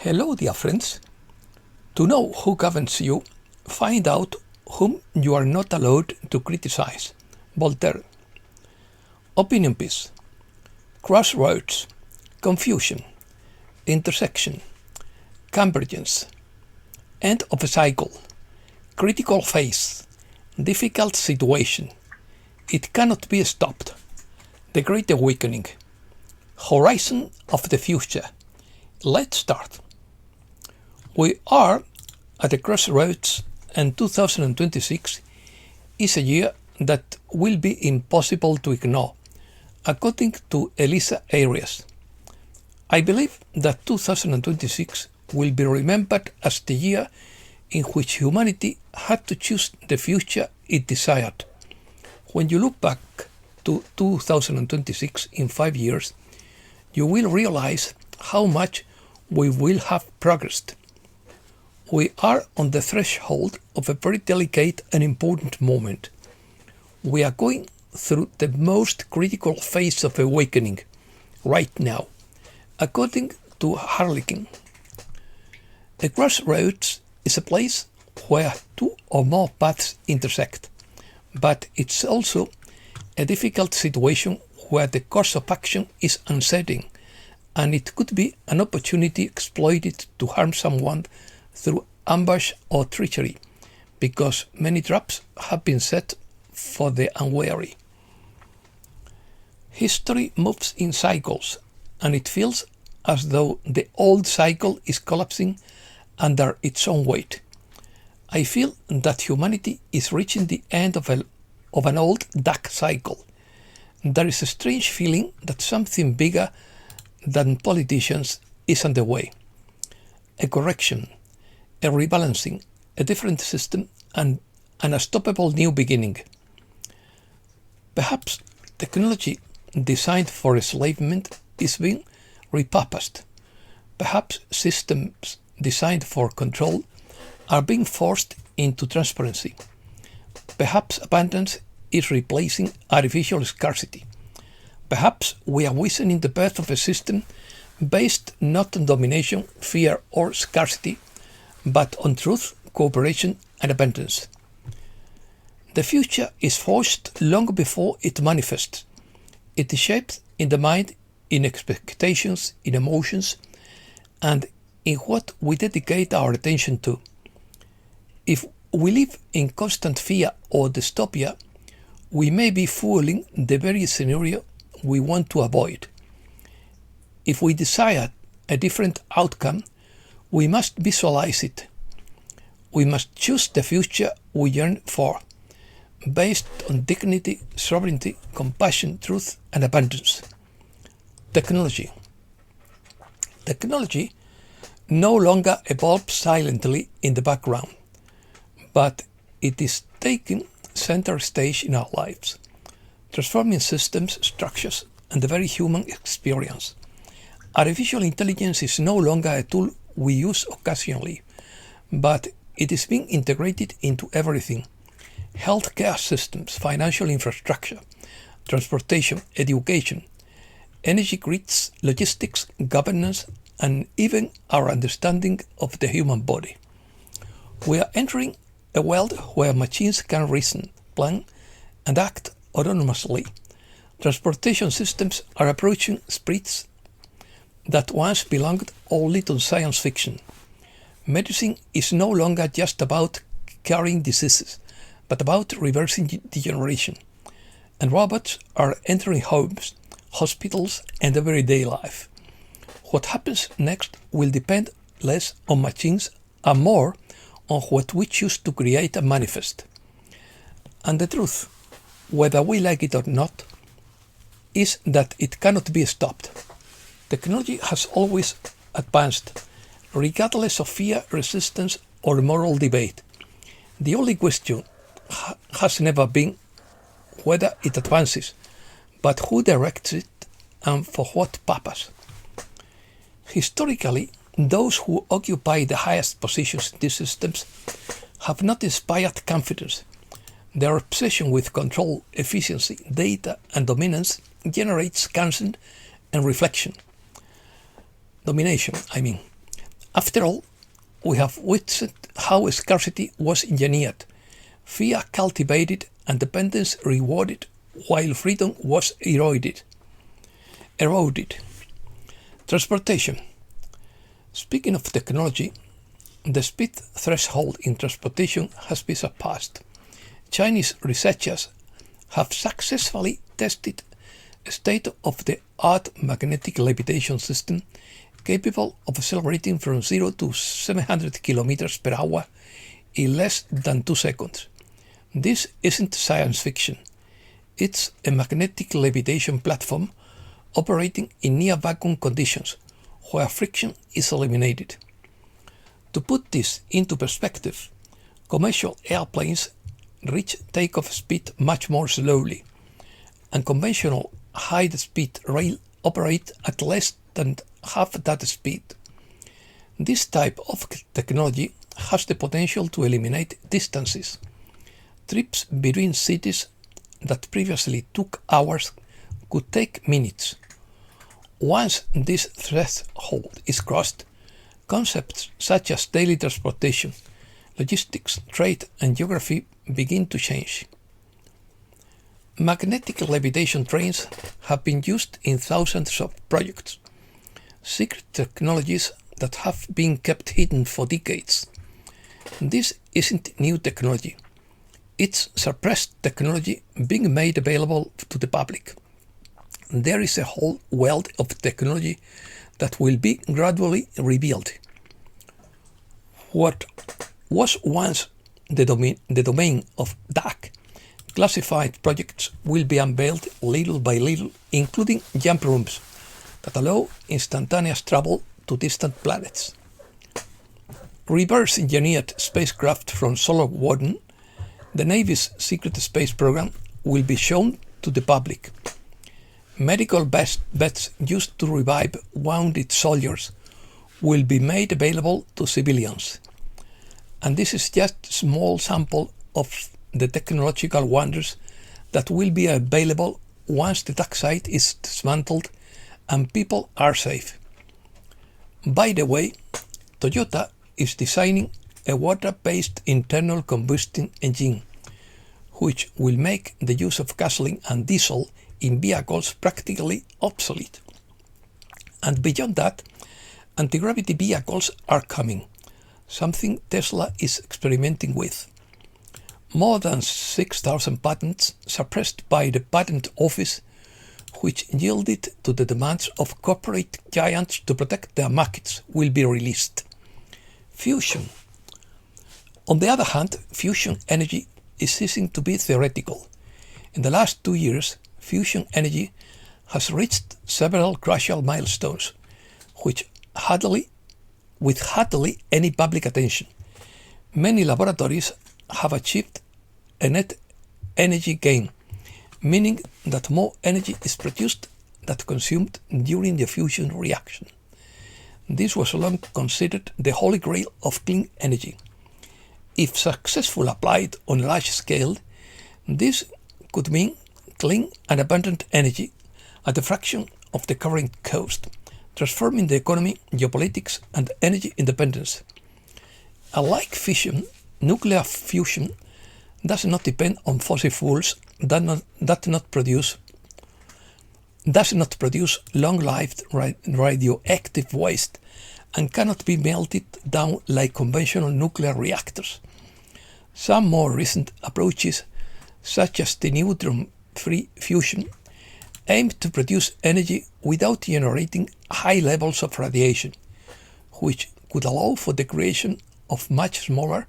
Hello, dear friends. To know who governs you, find out whom you are not allowed to criticize. Voltaire. Opinion piece. Crossroads. Confusion. Intersection. Convergence. End of a cycle. Critical phase. Difficult situation. It cannot be stopped. The Great Awakening. Horizon of the future. Let's start. We are at the crossroads, and 2026 is a year that will be impossible to ignore, according to Elisa Arias. I believe that 2026 will be remembered as the year in which humanity had to choose the future it desired. When you look back to 2026 in 5 years, you will realize how much we will have progressed. We are on the threshold of a very delicate and important moment. We are going through the most critical phase of awakening right now, according to Harlequin. A crossroads is a place where two or more paths intersect, but it's also a difficult situation where the course of action is uncertain, and it could be an opportunity exploited to harm someone through ambush or treachery, because many traps have been set for the unwary. History moves in cycles, and it feels as though the old cycle is collapsing under its own weight. I feel that humanity is reaching the end of an old dark cycle. There is a strange feeling that something bigger than politicians is underway. A correction, a rebalancing, a different system, and an unstoppable new beginning. Perhaps technology designed for enslavement is being repurposed. Perhaps systems designed for control are being forced into transparency. Perhaps abundance is replacing artificial scarcity. Perhaps we are witnessing the birth of a system based not on domination, fear, or scarcity, but on truth, cooperation, and abundance. The future is forged long before it manifests. It is shaped in the mind, in expectations, in emotions, and in what we dedicate our attention to. If we live in constant fear or dystopia, we may be fueling the very scenario we want to avoid. If we desire a different outcome, we must visualize it. We must choose the future we yearn for, based on dignity, sovereignty, compassion, truth, and abundance. Technology. Technology no longer evolves silently in the background, but it is taking center stage in our lives, transforming systems, structures, and the very human experience. Artificial intelligence is no longer a tool we use occasionally, but it is being integrated into everything: healthcare systems, financial infrastructure, transportation, education, energy grids, logistics, governance, and even our understanding of the human body. We are entering a world where machines can reason, plan, and act autonomously. Transportation systems are approaching speeds that once belonged only to science fiction. Medicine is no longer just about curing diseases, but about reversing degeneration. And robots are entering homes, hospitals, and everyday life. What happens next will depend less on machines and more on what we choose to create and manifest. And the truth, whether we like it or not, is that it cannot be stopped. Technology has always advanced, regardless of fear, resistance, or moral debate. The only question has never been whether it advances, but who directs it and for what purpose. Historically, those who occupy the highest positions in these systems have not inspired confidence. Their obsession with control, efficiency, data, and dominance generates consent and reflection. Domination, I mean. After all, we have witnessed how scarcity was engineered, fear cultivated, and dependence rewarded, while freedom was eroded. Transportation. Speaking of technology, the speed threshold in transportation has been surpassed. Chinese researchers have successfully tested a state-of-the-art magnetic levitation system capable of accelerating from 0 to 700 kilometers per hour in less than 2 seconds. This isn't science fiction. It's a magnetic levitation platform operating in near vacuum conditions where friction is eliminated. To put this into perspective, commercial airplanes reach takeoff speed much more slowly, and conventional high-speed rail operate at less than half that speed. This type of technology has the potential to eliminate distances. Trips between cities that previously took hours could take minutes. Once this threshold is crossed, concepts such as daily transportation, logistics, trade, and geography begin to change. Magnetic levitation trains have been used in thousands of projects, secret technologies that have been kept hidden for decades. This isn't new technology. It's suppressed technology being made available to the public. There is a whole world of technology that will be gradually revealed. What was once the domain of dark, classified projects will be unveiled little by little, including jump rooms that allow instantaneous travel to distant planets. Reverse-engineered spacecraft from Solar Warden, the Navy's secret space program, will be shown to the public. Medical beds used to revive wounded soldiers will be made available to civilians. And this is just a small sample of the technological wonders that will be available once the dark side is dismantled and people are safe. By the way, Toyota is designing a water-based internal combustion engine, which will make the use of gasoline and diesel in vehicles practically obsolete. And beyond that, anti-gravity vehicles are coming, something Tesla is experimenting with. More than 6,000 patents suppressed by the Patent Office, which yielded to the demands of corporate giants to protect their markets, will be released. Fusion. On the other hand, fusion energy is ceasing to be theoretical. In the last 2 years, fusion energy has reached several crucial milestones, with hardly any public attention. Many laboratories have achieved a net energy gain, meaning that more energy is produced than consumed during the fusion reaction. This was long considered the holy grail of clean energy. If successfully applied on a large scale, this could mean clean and abundant energy at a fraction of the current cost, transforming the economy, geopolitics, and energy independence. Unlike fission, nuclear fusion does not depend on fossil fuels that does not produce long-lived radioactive waste and cannot be melted down like conventional nuclear reactors. Some more recent approaches, such as the neutron-free fusion, aim to produce energy without generating high levels of radiation, which could allow for the creation of much smaller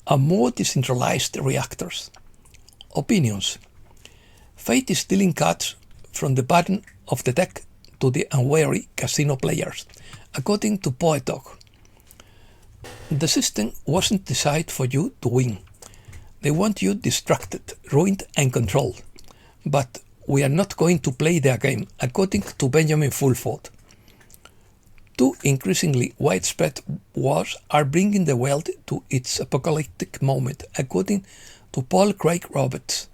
and more decentralized reactors. Opinions. Fate is dealing cards from the bottom of the deck to the unwary casino players, according to Poet Dog. The system wasn't designed for you to win. They want you distracted, ruined, and controlled. But we are not going to play their game, according to Benjamin Fulford. Two increasingly widespread wars are bringing the world to its apocalyptic moment, according to Paul Craig Roberts.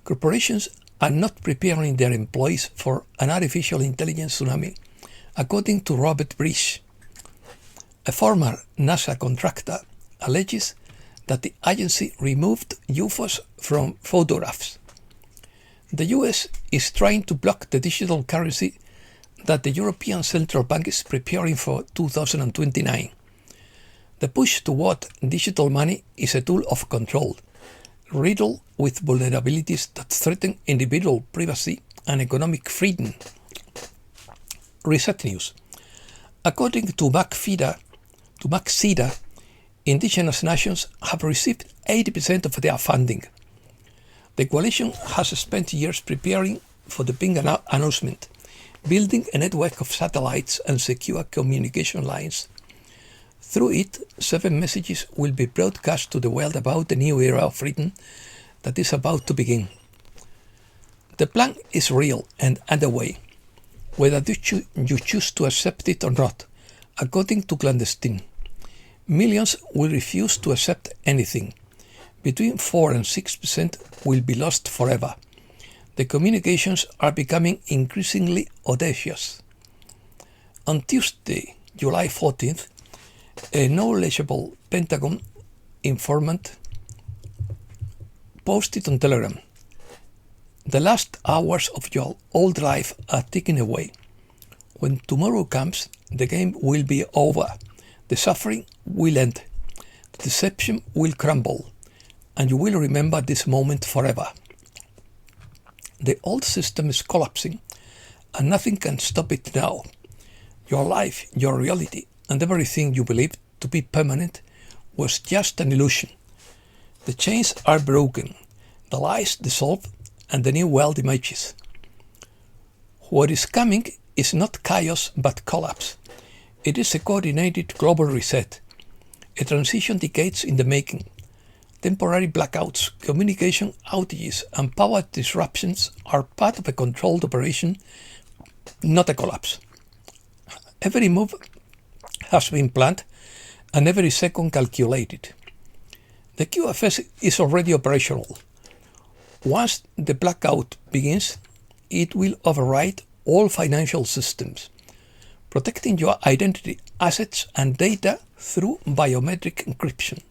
Corporations are not preparing their employees for an artificial intelligence tsunami, according to Robert Brish. A former NASA contractor alleges that the agency removed UFOs from photographs. The US is trying to block the digital currency that the European Central Bank is preparing for 2029. The push toward digital money is a tool of control, riddled with vulnerabilities that threaten individual privacy and economic freedom. Reset News. According to MacFIDA, indigenous nations have received 80% of their funding. The coalition has spent years preparing for the big announcement, building a network of satellites and secure communication lines. Through it, 7 messages will be broadcast to the world about the new era of freedom that is about to begin. The plan is real and underway, whether you choose to accept it or not. According to Clandestine, millions will refuse to accept anything. Between 4 and 6% will be lost forever. The communications are becoming increasingly audacious. On Tuesday, July 14th, a knowledgeable Pentagon informant posted on Telegram, "The last hours of your old life are ticking away. When tomorrow comes, the game will be over. The suffering will end. The deception will crumble. And you will remember this moment forever. The old system is collapsing, and nothing can stop it now. Your life, your reality, and everything you believed to be permanent was just an illusion. The chains are broken, the lies dissolve, and the new world emerges. What is coming is not chaos but collapse. It is a coordinated global reset, a transition decades in the making. Temporary blackouts, communication outages, and power disruptions are part of a controlled operation, not a collapse. Every move has been planned and every second calculated. The QFS is already operational. Once the blackout begins, it will override all financial systems, protecting your identity, assets, and data through biometric encryption.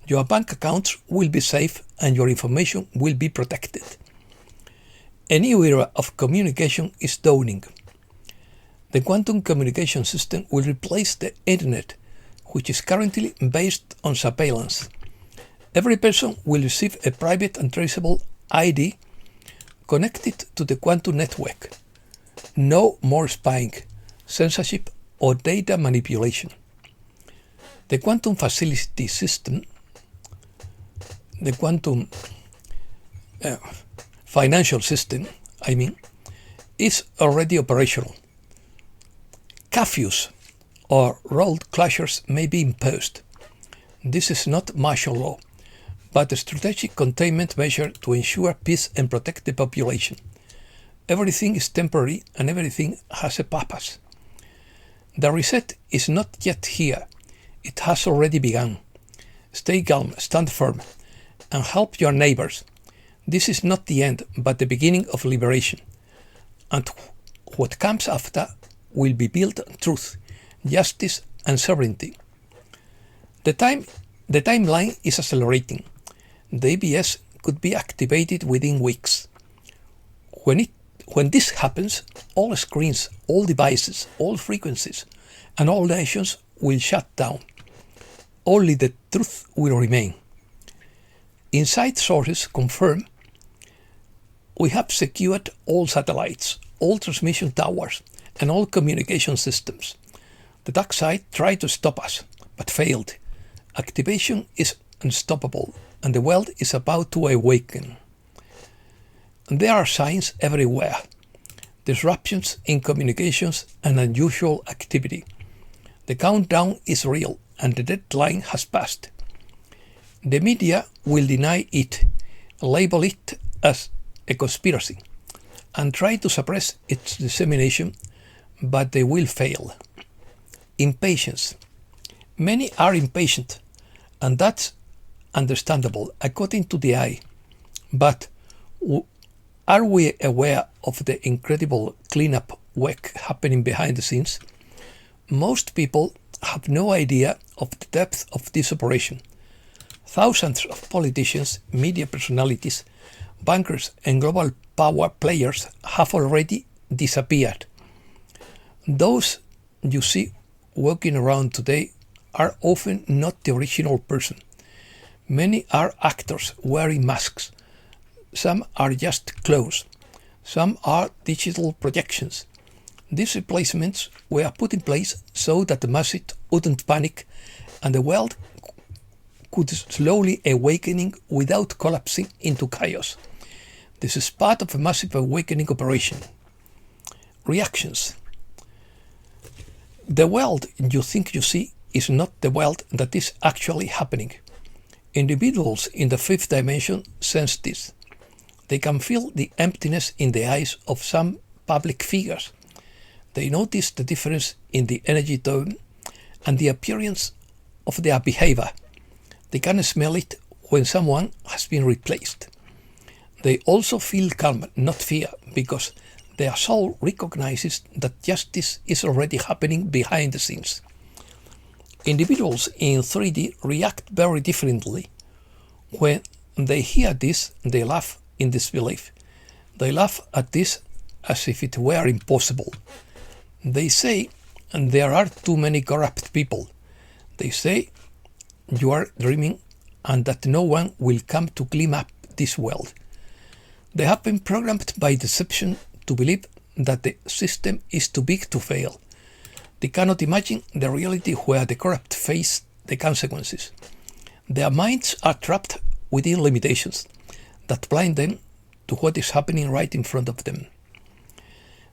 Your bank accounts will be safe and your information will be protected. A new era of communication is dawning. The quantum communication system will replace the internet, which is currently based on surveillance. Every person will receive a private and traceable ID connected to the quantum network. No more spying, censorship, or data manipulation. The quantum facility system, the quantum financial system, is already operational. Curfews or road closures may be imposed. This is not martial law, but a strategic containment measure to ensure peace and protect the population. Everything is temporary and everything has a purpose. The reset is not yet here. It has already begun. Stay calm, stand firm, and help your neighbors. This is not the end, but the beginning of liberation. And what comes after will be built on truth, justice, and sovereignty. The timeline is accelerating. The ABS could be activated within weeks. When this happens, all screens, all devices, all frequencies, and all nations will shut down. Only the truth will remain. Inside sources confirm we have secured all satellites, all transmission towers, and all communication systems. The dark side tried to stop us, but failed. Activation is unstoppable, and the world is about to awaken. There are signs everywhere. Disruptions in communications and unusual activity. The countdown is real, and the deadline has passed. The media will deny it, label it as a conspiracy, and try to suppress its dissemination, but they will fail. Impatience. Many are impatient, and that's understandable according to the eye. But are we aware of the incredible cleanup work happening behind the scenes? Most people have no idea of the depth of this operation. Thousands of politicians, media personalities, bankers and global power players have already disappeared. Those you see walking around today are often not the original person. Many are actors wearing masks. Some are just clothes. Some are digital projections. These replacements were put in place so that the masses wouldn't panic and the world could slowly awakening without collapsing into chaos. This is part of a massive awakening operation. Reactions. The world you think you see is not the world that is actually happening. Individuals in the fifth dimension sense this. They can feel the emptiness in the eyes of some public figures. They notice the difference in the energy tone and the appearance of their behavior. They can smell it when someone has been replaced. They also feel calm, not fear, because their soul recognizes that justice is already happening behind the scenes. Individuals in 3D react very differently. When they hear this, they laugh in disbelief. They laugh at this as if it were impossible. They say, there are too many corrupt people. They say, you are dreaming and that no one will come to clean up this world. They have been programmed by deception to believe that the system is too big to fail. They cannot imagine the reality where the corrupt face the consequences. Their minds are trapped within limitations that blind them to what is happening right in front of them.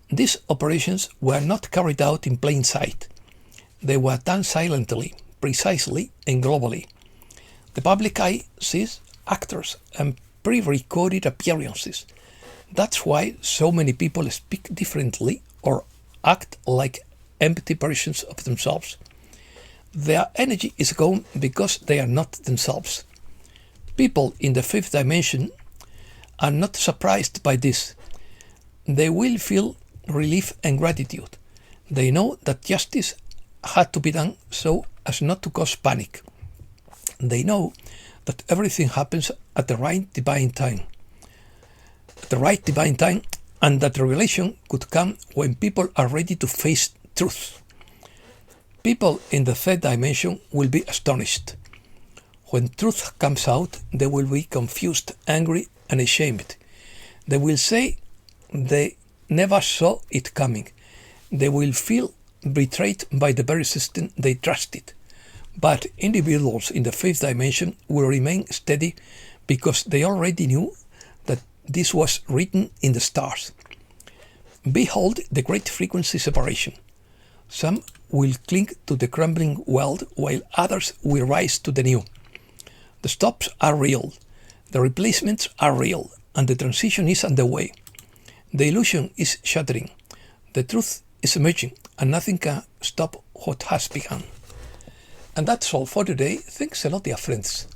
These operations were not carried out in plain sight. They were done silently, precisely, and globally. The public eye sees actors and pre-recorded appearances. That's why so many people speak differently or act like empty versions of themselves. Their energy is gone because they are not themselves. People in the fifth dimension are not surprised by this. They will feel relief and gratitude. They know that justice had to be done so as not to cause panic. They know that everything happens at the right divine time. And that revelation could come when people are ready to face truth. People in the third dimension will be astonished. When truth comes out, they will be confused, angry, and ashamed. They will say they never saw it coming. They will feel betrayed by the very system they trusted. But individuals in the fifth dimension will remain steady because they already knew that this was written in the stars. Behold the great frequency separation. Some will cling to the crumbling world while others will rise to the new. The stops are real, the replacements are real, and the transition is underway. The illusion is shattering, the truth is emerging, and nothing can stop what has begun. And that's all for today. Thanks a lot, dear friends.